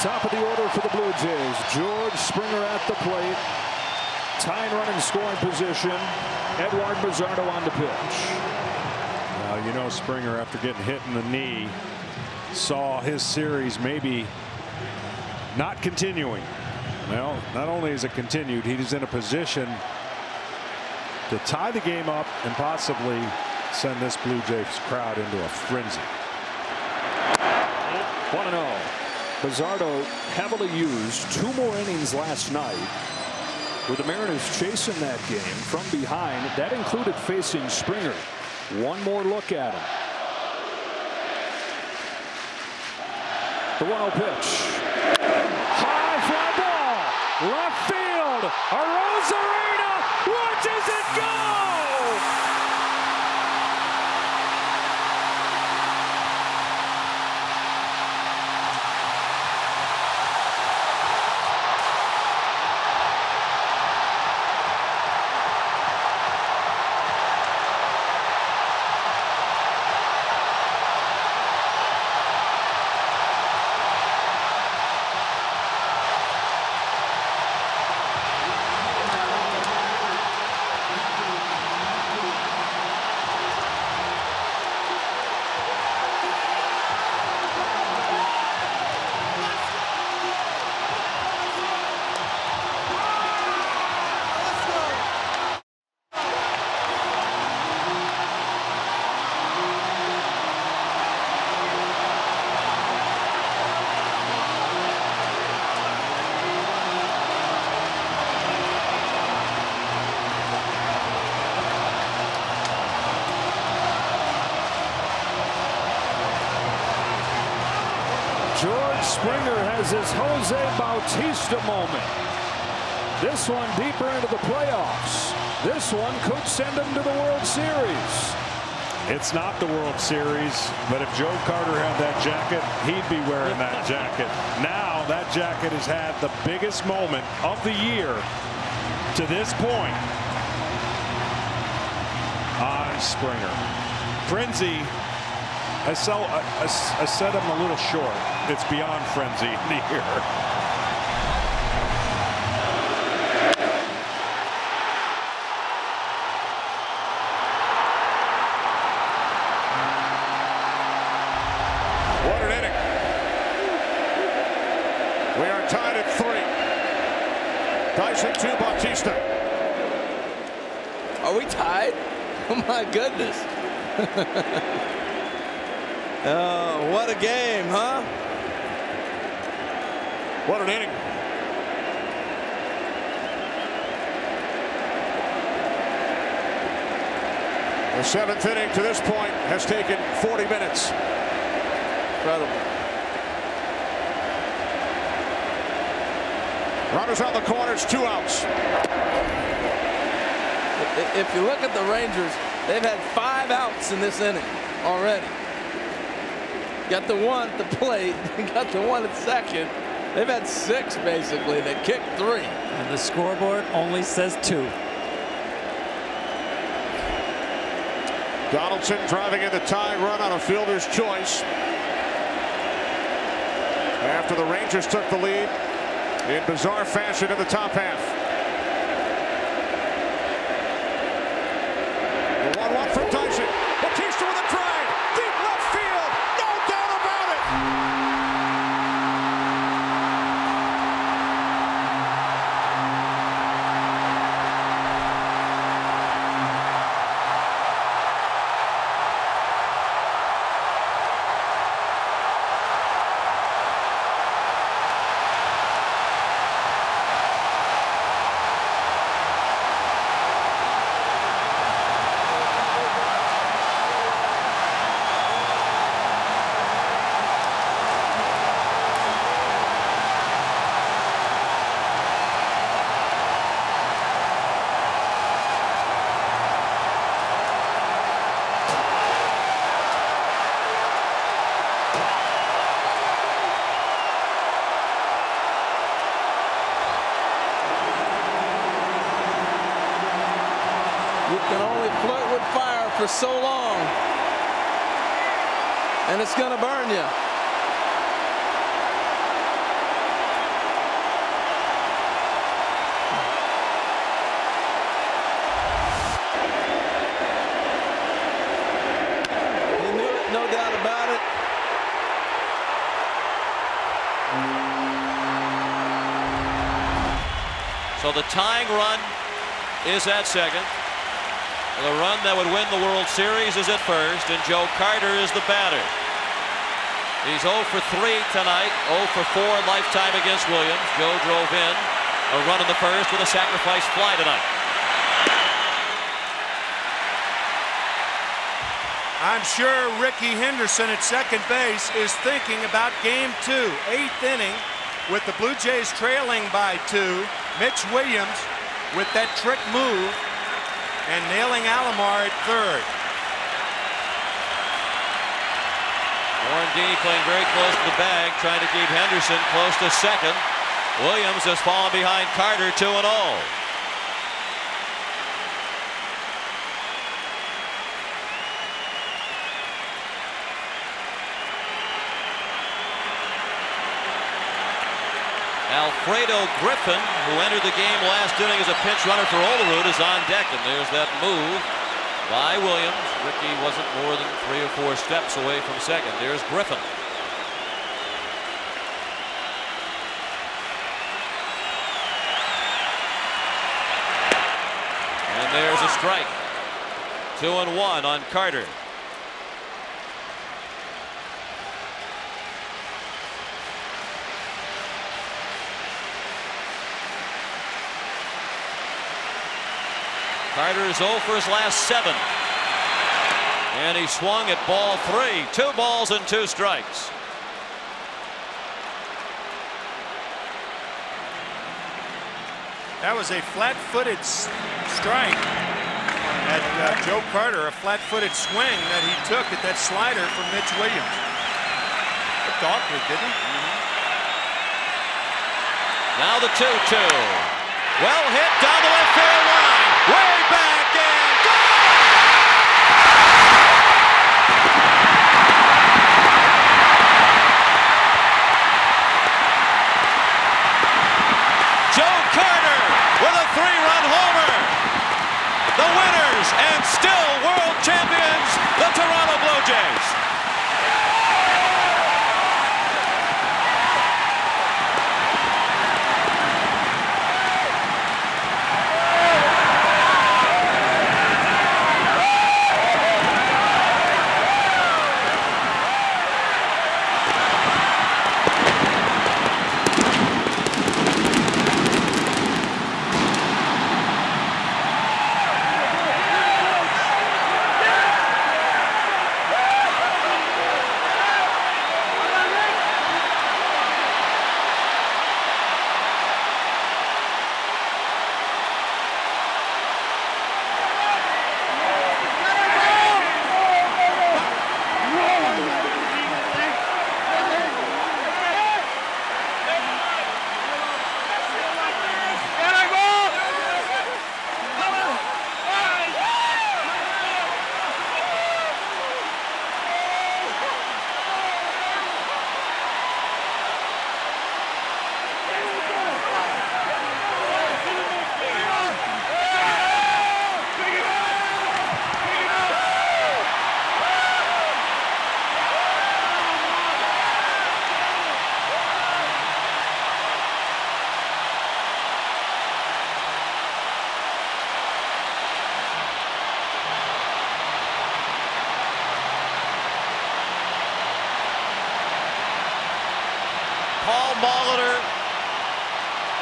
Top of the order for the Blue Jays. George Springer at the plate. Tying run in scoring position. Edward Bizzardo on the pitch. Now, you know, Springer, after getting hit in the knee, saw his series maybe not continuing. Well, not only is it continued, he's in a position to tie the game up and possibly send this Blue Jays crowd into a frenzy. 1-0. Bizzardo heavily used 2 more innings last night, with the Mariners chasing that game from behind. That included facing Springer. One more look at him. The 1-0 pitch. High fly ball. Left field. Arozarena watches it go. George Springer has his José Bautista moment. This one deeper into the playoffs. This one could send him to the World Series. It's not the World Series, but if Joe Carter had that jacket, he'd be wearing that jacket. Now that jacket has had the biggest moment of the year to this point on Springer. Frenzy has set him a little short. It's beyond frenzy here. What an inning. We are tied at 3. Dyson to Bautista. Are we tied? Oh my goodness. Oh, what a game, huh? What an inning. The 7th inning to this point has taken 40 minutes. Incredible. Runners on the corners, 2 outs. If you look at the Rangers, they've had 5 outs in this inning already. Got the 1 at the plate, got the 1 at second. They've had 6 basically. They kicked 3. And the scoreboard only says 2. Donaldson driving in the tying run on a fielder's choice. After the Rangers took the lead in bizarre fashion in the top half. The 1-1 from Dyson. Bautista with a drive. Deep left field. No doubt about it. You can only flirt with fire for so long, and it's going to burn you. So the tying run is at second. The run that would win the World Series is at first, and Joe Carter is the batter. He's 0 for 3 tonight, 0 for 4 lifetime against Williams. Joe drove in a run in the first with a sacrifice fly tonight. I'm sure Ricky Henderson at second base is thinking about game 2, 8th inning, with the Blue Jays trailing by 2. Mitch Williams with that trick move and nailing Alomar at third. Morandini playing very close to the bag, trying to keep Henderson close to second. Williams has fallen behind Carter 2-0. Alfredo Griffin, who entered the game last inning as a pinch runner for Olerud, is on deck, and there's that move by Williams. Ricky wasn't more than 3 or 4 steps away from second. There's Griffin. And there's a strike. 2-1 on Carter. Carter is 0 for his last 7. And he swung at ball 3. 2 balls and 2 strikes. That was a flat-footed strike at Joe Carter, a flat-footed swing that he took at that slider from Mitch Williams. Looked awkward, didn't he? Now the 2-2. Well hit down the left field line. Way back and Joe Carter with a 3-run homer. The winners and still world champions, the Toronto Blue Jays.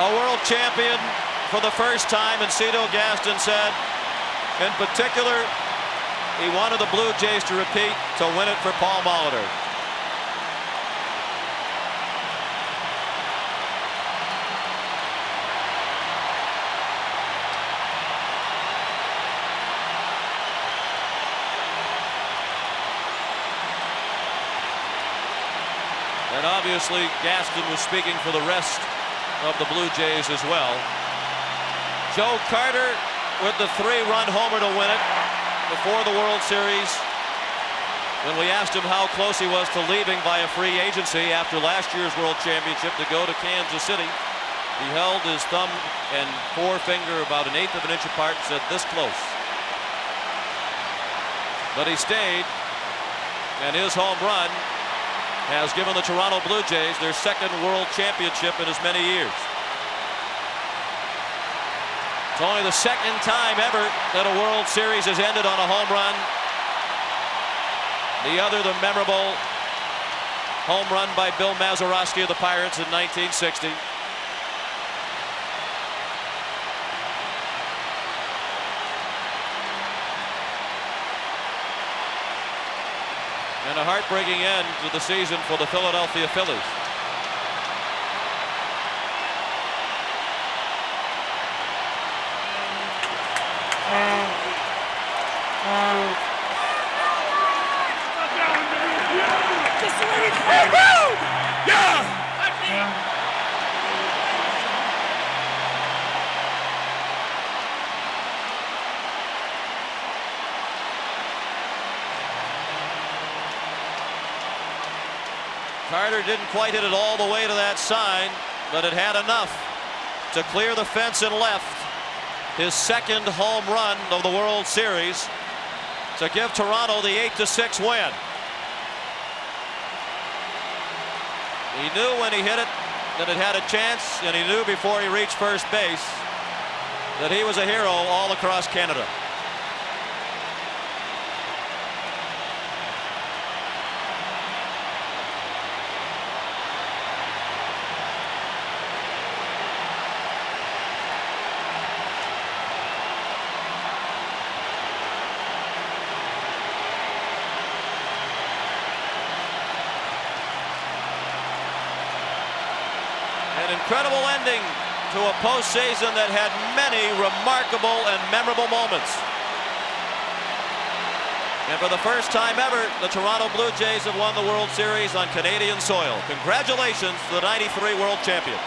A world champion for the first time, and Cito Gaston said, in particular, he wanted the Blue Jays to repeat to win it for Paul Molitor. And obviously, Gaston was speaking for the rest of the Blue Jays as well. Joe Carter with the 3-run homer to win it before the World Series. When we asked him how close he was to leaving by a free agency after last year's World Championship to go to Kansas City, he held his thumb and forefinger about 1/8 of an inch apart and said, "This close." But he stayed, and his home run has given the Toronto Blue Jays their second World Championship in as many years. It's only the second time ever that a World Series has ended on a home run. The other, the memorable home run by Bill Mazeroski of the Pirates in 1960. And a heartbreaking end to the season for the Philadelphia Phillies. Carter didn't quite hit it all the way to that sign, but it had enough to clear the fence and left. His second home run of the World Series to give Toronto the 8-6 win. He knew when he hit it that it had a chance, and he knew before he reached first base that he was a hero all across Canada. An incredible ending to a postseason that had many remarkable and memorable moments. And for the first time ever, the Toronto Blue Jays have won the World Series on Canadian soil. Congratulations to the '93 World Champions.